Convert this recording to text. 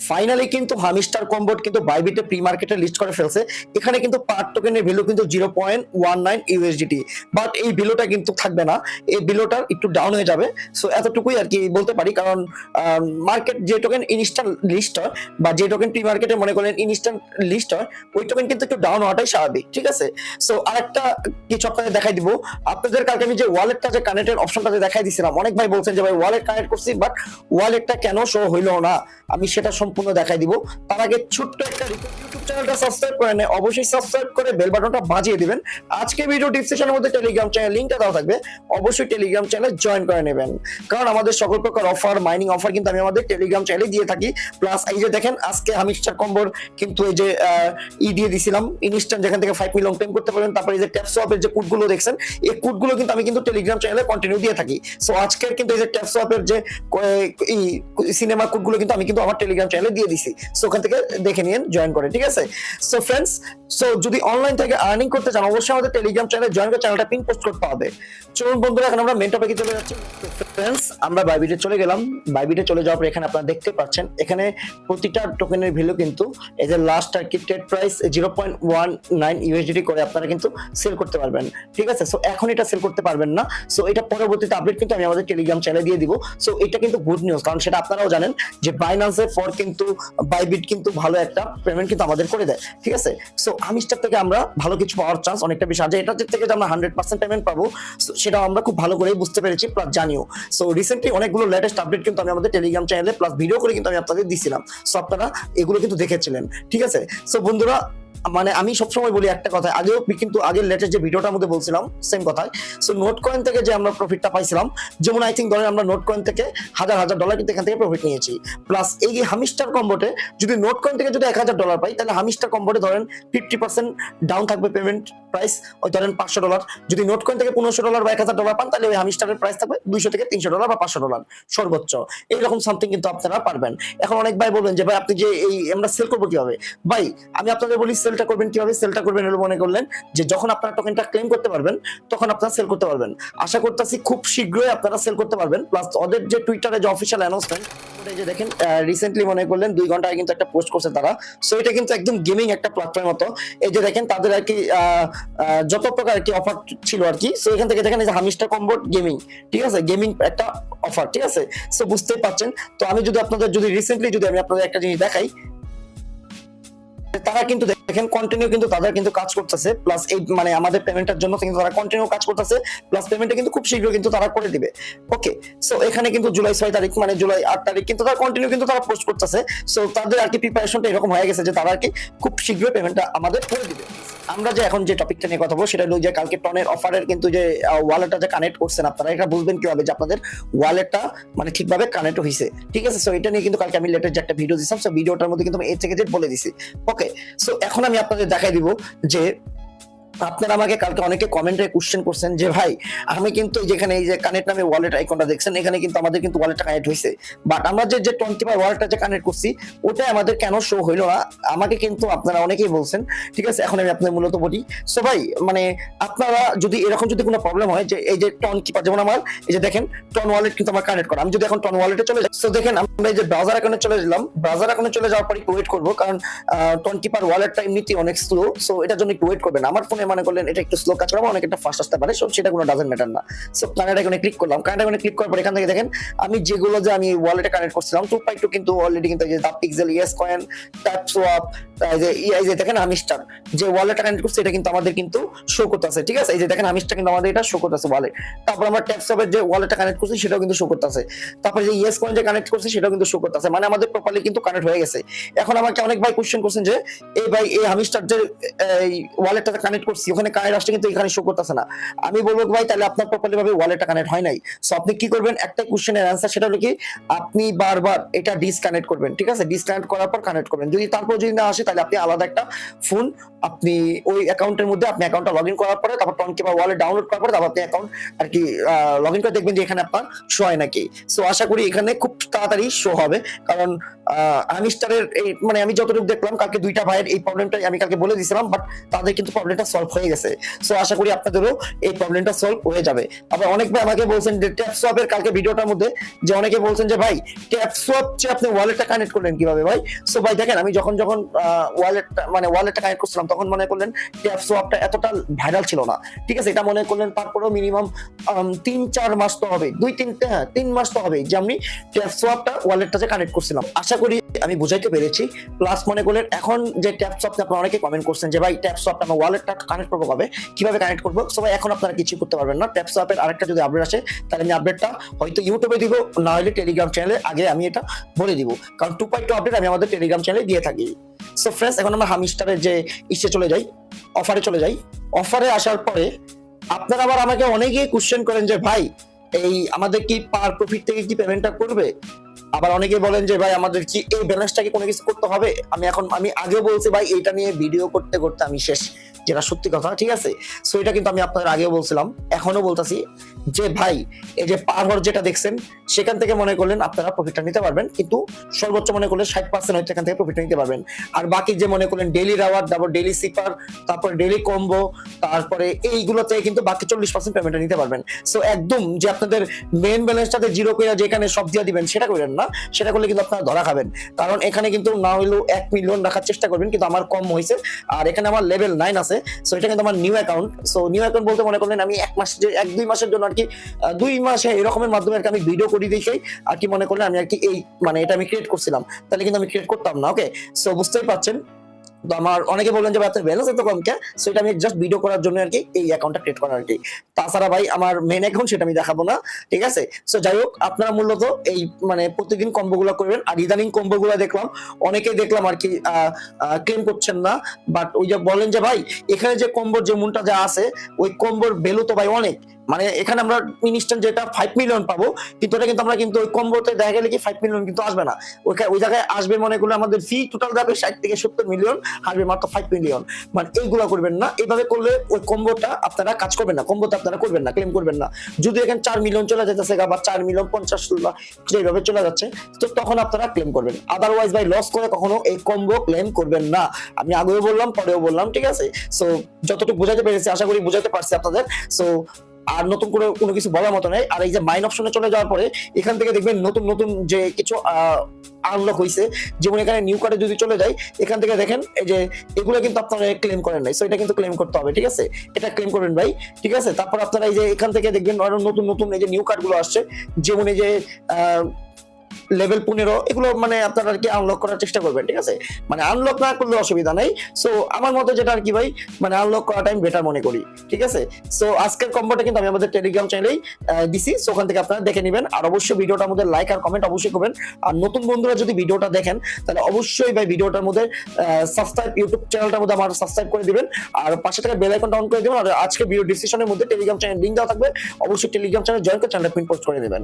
Finally কিন্তু hamster কম্বোট কিন্তু বাইবিটে pre মার্কেটে লিস্ট করে ফেলছে। এখানে কিন্তু পার টোকেনের ভ্যালু কিন্তু 0.19 ইউএসডিটি, বাট এই ভ্যালুটা কিন্তু থাকবে না, এই ভ্যালুটা একটু ডাউন হয়ে যাবে। সো এতটুকুই আর কি বলতে পারি, কারণ মার্কেট যে টোকেন ইনস্ট্যান্ট লিস্ট হয় বা যে টোকেন প্রি মার্কেটে মনে করেন ইনস্ট্যান্ট লিস্ট হয়, ওই টোকেন কিন্তু একটু ডাউন হওয়াটাই স্বাভাবিক, ঠিক আছে। সো আরেকটা কিছু আপনাদের দেখাই দিব। আপনাদের কালকে আমি যে ওয়ালেটটা যে কানেক্টের অপশনটা যে দেখাই দিছিলাম, অনেক ভাই বলছেন যে ভাই ওয়ালেট কানেক্ট করছি বাট ওয়ালেটটা কেন শো হইলো না, আমি সেটা সম্পূর্ণ দেখাই দিব। তার আগে ছোট্ট একটা ইউটিউব চ্যানেলটা সাবস্ক্রাইব করে নেন, অবশ্যই সাবস্ক্রাইব করে বেল বাটনটা বাজিয়ে দিবেন। আজকে ভিডিও ডিসক্রিপশনের মধ্যে টেলিগ্রাম চ্যানেল লিংকটা দেওয়া থাকবে, অবশ্যই টেলিগ্রাম চ্যানেলে জয়েন করে নেবেন, কারণ আমাদের সকল প্রকার অফার, মাইনিং অফার কিন্তু আমি আমাদের টেলিগ্রাম চ্যানেলে দিয়ে থাকি। প্লাস এই যে দেখেন আজকে হামিস্টার কম্বোর কিন্তু এই যে দিয়ে দিছিলাম ইনস্ট্যান্ট, যেখান থেকে 5 মিলিয়ন ক্লেম করতে পারবেন। তারপরে এই যে ট্যাপ সোয়াপের যে কোডগুলো দেখছেন, এই কোডগুলো কিন্তু আমি কিন্তু টেলিগ্রাম চ্যানেলে কন্টিনিউ দিয়ে থাকি। সো আজকের কিন্তু এই যে ট্যাপ সোয়াপের যে সিনেমা কোডগুলো কিন্তু আমি কিন্তু আমার টেলিগ্রাম চ্যানেলে দিয়ে দিছি। সো ওখান থেকে দেখে নিন, জয়েন করে, ঠিক আছে। সো ফ্রেন্ডস, সো যদি অনলাইন থেকে আর্নিং করতে চান অবশ্যই আমাদের টেলিগ্রাম চ্যানেলে জয়েন করে চ্যানেলটা পিন পোস্ট করতে হবে। চলুন বন্ধুরা, এখন আমরা মেন টপিকে চলে যাচ্ছি। ফ্রেন্ডস, আমরা বাইবিটে চলে গেলাম। বাইবিটে চলে যাওয়ার পর এখানে আপনারা দেখতে পাচ্ছেন এখানে প্রতিটা টোকেনের ভ্যালু কিন্তু এই যে লাস্ট আর কি ট্রেড প্রাইস 0.19 ইউএসডিটি করে আপনারা কিন্তু সেল করতে পারবেন, ঠিক আছে। সো এখন এটা সেল করতে পারবেন না, সো এটা পরবর্তীতে আপডেট কিন্তু আমি আমাদের টেলিগ্রাম চ্যানেলে দিয়ে দিব। সো এটা কিন্তু গুড নিউজ, কারণ সেটা আপনারাও জানেন যে বাইন্যান্সের পর কিন্তু বাইবিট কিন্তু ভালো একটা পেমেন্ট কিন্তু আমাদের করে দেয়, ঠিক আছে। সো হামিস্টার থেকে আমরা ভালো কিছু পাওয়ার চান্স অনেকটা বেশি আছে। এটা থেকে যে আমরা 100% পেমেন্ট পাবো সেটা আমরা খুব ভালো করেই বুঝতে পেরেছি, প্লাস জানিও। সো রিসেন্টলি অনেকগুলো লেটেস্ট আপডেট কিন্তু আমি আমাদের টেলিগ্রাম চ্যানেলে প্লাস ভিডিও করে কিন্তু আমি আপনাদের দিছিলাম। সো আপনারা এগুলো কিন্তু দেখেছিলেন, ঠিক আছে। সো বন্ধুরা, মানে আমি সবসময় বলি একটা কথা, আগেও কিন্তু আগের লেটেস্ট যে ভিডিওটার মধ্যে বলছিলাম সেম কথাই। সো নোট কয়েন থেকে যে আমরা প্রফিটটা পাইছিলাম, যেমন আই থিঙ্ক ধরেন আমরা নোট কয়েন থেকে $1000 কিন্তু এখান থেকে প্রফিট নিয়েছি। প্লাস এই হামিস্টার কম্বোটে যদি নোট কয়েন থেকে যদি $1000 পাই, তাহলে হামিস্টার কম্বোটে ধরেন 50% ডাউন থাকবে পেমেন্ট প্রাইস, ওই ধরেন $500। যদি নোট কয়েন থেকে $1500 বা $1000 পান, তাহলে ওই হামিস্টারের প্রাইস থাকবে $200 থেকে $300 বা $500 সর্বোচ্চ, এইরকম সামথিং কিন্তু আপনারা পারবেন। এখন অনেক ভাই বলবেন যে ভাই আপনি যে এই আমরা সেল করবো কিভাবে? ভাই আমি আপনাদের বলি সেলটা করবেন কিভাবে। সেলটা করবেন হলো মনে করলেন যে যখন আপনারা টোকেনটা ক্লেম করতে পারবেন তখন আপনারা সেল করতে পারবেন। আশা করতেছি খুব শীঘ্রই আপনারা সেল করতে পারবেন। প্লাস ওদের যে টুইটারে যে অফিসিয়াল অ্যানাউন্সমেন্ট, ওটা যে দেখেন রিসেন্টলি মনে করলেন 2 ঘন্টা আগে কিন্তু একটা পোস্ট করছে তারা। সো এটা কিন্তু একদম গেমিং একটা প্ল্যাটফর্মের মতো। এই যে দেখেন তাদের আর কি যত প্রকার আর কি অফার ছিল আর কি। সো এখান থেকে দেখেন এই যে হামিস্টার কম্বোট গেমিং, ঠিক আছে, গেমিং একটা অফার, ঠিক আছে। সো বুঝতেই পারছেন। তো আমি যদি আপনাদের যদি রিসেন্টলি যদি আমি আপনাদের একটা জিনিস দেখাই, তারা কিন্তু দেখেন কন্টিনিউ কিন্তু তাদের কিন্তু কাজ করতেছে। প্লাস এই মানে আমাদের পেমেন্টের জন্য কিন্তু তারা কন্টিনিউ কাজ করতেছে। প্লাস পেমেন্টটা কিন্তু খুব শীঘ্র কিন্তু তারা করে দিবে। ওকে, সো এখানে কিন্তু জুলাই 6 তারিখ মানে জুলাই 8 তারিখ কিন্তু তারা কন্টিনিউ কিন্তু তারা পোস্ট করতেছে। সো তাদের আর কি প্রিপারেশনটা এরকম হয়ে গেছে যে তারা আর কি খুব শীঘ্রই পেমেন্টটা আমাদের করে দিবে। আমরা যে এখন যে টপিকটা নিয়ে কথা বলবো সেটা হলো যে কালকে টনের অফারের কিন্তু যে ওয়ালেটটা যে কানেক্ট করছেন আপনারা, এটা বুঝবেন কিভাবে যে আপনাদের ওয়ালেটটা মানে ঠিকভাবে কানেক্ট হয়েছে, ঠিক আছে। সো এটা নিয়ে কিন্তু কালকে আমি লেটেস্ট যে একটা ভিডিও দিয়েছিলাম, সো ভিডিওটার মধ্যে কিন্তু আমি এর থেকে যে বলে দিছি। ওকে, সো এখন আমি আপনাদের দেখাই দিব যে আপনারা আমাকে কালকে অনেকে কমেন্টে কোশ্চেন করছেন যে ভাই আমি কিন্তু যেখানে এই যে কানেক্ট নামে ওয়ালেট আইকনটা দেখছেন, এখানে কিন্তু আমাদের কিন্তু ওয়ালেটটা কানেক্ট হয়েছে, বাট আমরা যে 25 ওয়ালেটটা যে কানেক্ট করছি ওটাই আমাদের কেন শো হইলো না, আমাকে কিন্তু আপনারা অনেকেই বলছেন, ঠিক আছে। এখন আমি আপনাদের মূলত বলি। সো ভাই মানে আপনারা যদি এরকম যদি কোনো প্রবলেম হয় যে এই যে টন কিপার, যেমন আমার এই যে দেখেন টন ওয়ালেট কিন্তু আমার কানেক্ট করা, আমি যদি এখন টন ওয়ালেটে চলে যাই, সো দেখেন আমরা এই যে ব্রাউজার অ্যাকাউন্টে চলে গেলাম। ব্রাউজার অ্যাকাউন্টে চলে যাওয়ার পর একটু ওয়েট করবো, কারণ টন কিপার ওয়ালেটটা এমনিতেই অনেক স্লো। সো এটার জন্য একটু ওয়েট করবেন। আমার ফোনে মনে করলেন এটা একটু স্লো কাজ করবো, অনেক একটা ফাস্ট আসতে পারে, সেটা কোনো ডাজেন্ট ম্যাটার না। সো কানেক্ট আইকনে ক্লিক করলাম। কানেক্ট আইকনে ক্লিক করার পর এখান থেকে দেখেন আমি যেগুলো যে আমি ওয়ালেটে কানেক্ট করছিলাম 2x2 কিন্তু অলরেডি কিন্তু এই যে pixel, Yescoin, TapSwap, এই যে দেখেন হামিস্টার যে ওয়ালেটটা কানেক্ট করছে এটা কিন্তু আমাদের কিন্তু শো করতেছে, ঠিক আছে। এই যে দেখেন হামিস্টার কিন্তু আমাদের এটা শো করতেছে ওয়ালেট। তারপর আমরা ট্যাপ সোয়াপের যে ওয়ালেটটা কানেক্ট করছি সেটাও কিন্তু শো করতেছে। তারপর যে ইয়েস কয়েন যে কানেক্ট করছি সেটাও কিন্তু শো করতেছে, মানে আমাদের প্রপারলি কিন্তু কানেক্ট হয়ে গেছে। এখন আমাকে অনেক ভাই কোশ্চেন করছেন যে এই ভাই এই হামিস্টার যে ওয়ালেটটা কানেক্ট করছি ওখানে কানেক্ট আসছে কিন্তু এখানে শো করতেছে না। আমি বলবো ভাই তাহলে আপনার প্রপারলি ভাবে ওয়ালেটটা কানেক্ট হয় নাই। সো আপনি কি করবেন, একটা কোশ্চেনের অ্যান্সার, সেটা হলো কি আপনি বারবার এটা ডিসকানেক্ট করবেন, ঠিক আছে। ডিসকানেক্ট করার পর কানেক্ট করবেন। যদি তারপর যদি না আসে তাহলে আপনি আলাদা একটা ফোন আপনি ওই অ্যাকাউন্টের মধ্যে আপনি অ্যাকাউন্টটা লগ ইন করার পরে তারপর টন কিংবা ওয়ালেট ডাউনলোড করার পরে তারপর আপনি অ্যাকাউন্ট আর কি লগ ইন করে দেখবেন যে এখানে আপনার শো হয় নাকি। সো আশা করি এখানে খুব তাড়াতাড়ি শো হবে, কারণ আমিস্টারের এই মানে আমি যতটুকু দেখলাম কালকে দুইটা ভাইয়ের এই প্রবলেমটাই আমি কালকে বলে দিয়েছিলাম, বাট তাদের কিন্তু প্রবলেমটা সলভ হয়ে গেছে। সো আশা করি আপনাদেরও এই প্রবলেমটা সলভ হয়ে যাবে। আবার অনেক ভাই আমাকে বলছেন যে ট্যাপ সোয়াপের কালকে ভিডিওটার মধ্যে যে অনেকে বলছেন যে ভাই ট্যাপ সোয়াপ যে আপনি ওয়ালেটটা কানেক্ট করলেন কিভাবে ভাই। সো ভাই দেখেন আমি যখন ওয়ালেটটা কানেক্ট করছিলাম তখন মনে করলেন ট্যাপ সোয়াপটা এতটা ভাইরাল ছিল না, ঠিক আছে, এটা মনে করলেন তারপরেও মিনিমাম 3-4 মাস তো হবে, 2-3 মাস তো হবে যে আমি ট্যাপ সোয়াপটা ওয়ালেটটা যে কানেক্ট করছিলাম। আশা করি আমি বুঝাইতে পেরেছি। প্লাস মনে করলেন এখন যে ট্যাপ সোয়াপটা আপনারা অনেকে কমেন্ট করছেন যে ভাই ট্যাপ সোয়াপটা আমার ওয়ালেটটা কানেক্ট করবো কবে, কিভাবে কানেক্ট করবো। সো ভাই এখন আপনারা কিছু করতে পারবেন না। ট্যাপ সোয়াপের আরেকটা যদি আপডেট আসে তাহলে আমি আপডেটটা হয়তো ইউটিউবে দিব, না হলে টেলিগ্রাম চ্যানেলে আগে আমি এটা বলে দিব, কারণ 2.2 আপডেট আমি আমাদের টেলিগ্রাম চ্যানেলে দিয়ে থাকি। সো ফ্রেন্ডস এখন আমরা হামিস্টারের যে ইসে চলে যাই, অফারে চলে যাই। অফারে আসার পরে আপনারা আবার আমাকে অনেকেই কোশ্চেন করেন যে ভাই এই আমাদের কি পার প্রফিট থেকে কি পেমেন্টটা করবে। আবার অনেকে বলেন যে ভাই আমাদের কি এই ব্যালেন্সটাকে কোনো কিছু করতে হবে। আমি আগেও বলছি ভাই এটা নিয়ে ভিডিও করতে করতে আমি শেষ, যেটা সত্যি কথা, ঠিক আছে। সো এটা কিন্তু আমি আপনাদের আগেও বলছিলাম, এখনো বলতাছি যে ভাই এই যে পার হওয়ার যেটা দেখছেন সেখান থেকে মনে করলেন আপনারা প্রফিটটা নিতে পারবেন, কিন্তু সর্বোচ্চ মনে করলে 60% হয়তো এখান থেকে প্রফিটটা নিতে পারবেন। আর বাকি যে মনে করলেন ডেইলি রাওয়ার, তারপর ডেইলি সিপার, তারপর ডেইলি কম্বো, তারপরে এইগুলোতে কিন্তু বাকি 40% পেমেন্টটা নিতে পারবেন। সো একদম যে আপনাদের মেইন ব্যালেন্সটাতে জিরো করে যেখানে সব দিয়ে দিবেন সেটা করেন না, সেটা করলে কিন্তু আপনারা ধরা খাবেন। কারণ এখানে কিন্তু না হইলেও 1 মিলিয়ন রাখার চেষ্টা করবেন, কিন্তু আমার কম হয়েছে। আর এখানে আমার লেভেল 9 আছে। সো এটা কিন্তু আমার new account. So new account বলতে মনে করলেন আমি 1-2 মাসের জন্য আর কি 2 মাসে এরকমের মাধ্যমে আর কি আমি ভিডিও করি দেখেই আর কি মনে করলেন আমি আর কি এই মানে এটা আমি ক্রিয়েট করছিলাম, তাহলে কিন্তু আমি ক্রিয়েট করতাম না। ওকে, সো বুঝতেই পারছেন। তো আমার অনেকে বললেন যে আপনার ব্যালেন্স এত কম কে, সো এটা আমি জাস্ট ভিডিও করার জন্য আর কি এই অ্যাকাউন্টটা ক্রিয়েট করা আর কি। তাছাড়া ভাই আমার মেইন অ্যাকাউন্ট সেটা আমি দেখাবো না, ঠিক আছে। সো যাই হোক আপনারা মূলত এই মানে প্রতিদিন কম্বোগুলো করবেন। আর ইদানিং কম্বোগুলো দেখলাম অনেকেই দেখলাম আর কি ক্লেম করছেন না, বাট ওই যে বলেন যে ভাই এখানে যে কম্বোর যে মুনটা যা আছে ওই কম্বোর ভ্যালু তো ভাই অনেক, মানে এখানে আমরা ইনস্ট্যান্ট যেটা 5 মিলিয়ন পাবো, কিন্তু এটা কিন্তু আমরা কিন্তু ওই কম্বোতে দেখা গেলে কি 5 মিলিয়ন কিন্তু আসবে না। ওই জায়গায় আসবে মনে করলে আমাদের ফি টোটাল যাবে 60 থেকে 70 মিলিয়ন, আসবে মাত্র 5 মিলিয়ন। মানে এইগুলা করবেন না, এইভাবে করলে ওই কম্বোটা আপনারা কাজ করবেন না, কম্বোতে আপনারা করবেন না, ক্লেম করবেন না। যদি এখানে 4 মিলিয়ন চলে যাচ্ছে বা 4 মিলিয়ন 50 লাখ যেভাবে চলে যাচ্ছে, তো তখন আপনারা ক্লেম করবেন। আদারওয়াইজ ভাই লস করে কখনো এই কম্বো ক্লেম করবেন না। আমি আগেও বললাম পরেও বললাম, ঠিক আছে। সো যতটুকু বোঝাতে পেরেছি আশা করি বোঝাতে পারছি আপনাদের। সো আর নতুন করে কোনো কিছু বলার মতো নেই। আর এই যে মাইন অপশনে চলে যাওয়ার পরে এখান থেকে দেখবেন নতুন নতুন যে কিছু আনলক হয়েছে, যেমন এখানে নিউ কার্ডে যদি চলে যায় এখান থেকে দেখেন এই যে এগুলো কিন্তু আপনারা ক্লেম করেন নাই, সো এটা কিন্তু ক্লেম করতে হবে, ঠিক আছে। এটা ক্লেম করবেন ভাই, ঠিক আছে। তারপর আপনারা এই যে এখান থেকে দেখবেন আরো নতুন নতুন এই যে নিউ কার্ড গুলো আসছে, যেমন এই যে লেভেল 15 এগুলো মানে আপনারা আর কি আনলক করার চেষ্টা করবেন, ঠিক আছে। মানে আনলক না করলে অসুবিধা নাই। সো আমার মতে যেটা আর কি ভাই মানে আনলক করাটা আমি বেটার মনে করি, ঠিক আছে। সো আজকের কম্বোটা কিন্তু আমি আমাদের টেলিগ্রাম চ্যানেলেই দিছি, সো ওখান থেকে আপনারা দেখে নেবেন। আর অবশ্যই ভিডিওটার মধ্যে লাইক আর কমেন্ট অবশ্যই করবেন। আর নতুন বন্ধুরা যদি ভিডিওটা দেখেন তাহলে অবশ্যই ভাই ভিডিওটার মধ্যে সাবস্ক্রাইব, ইউটিউব চ্যানেলটার মধ্যে আমার সাবস্ক্রাইব করে দিবেন, আর পাশে থেকে বেল আইকনটা অন করে দিবেন। আর আজকে ভিডিও ডিসক্রিপশনের মধ্যে টেলিগ্রাম চ্যানেল লিংক দেওয়া থাকবে, অবশ্যই টেলিগ্রাম চ্যানেল জয়েন করে চ্যানেলটা পিন পোস্ট করে দিবেন।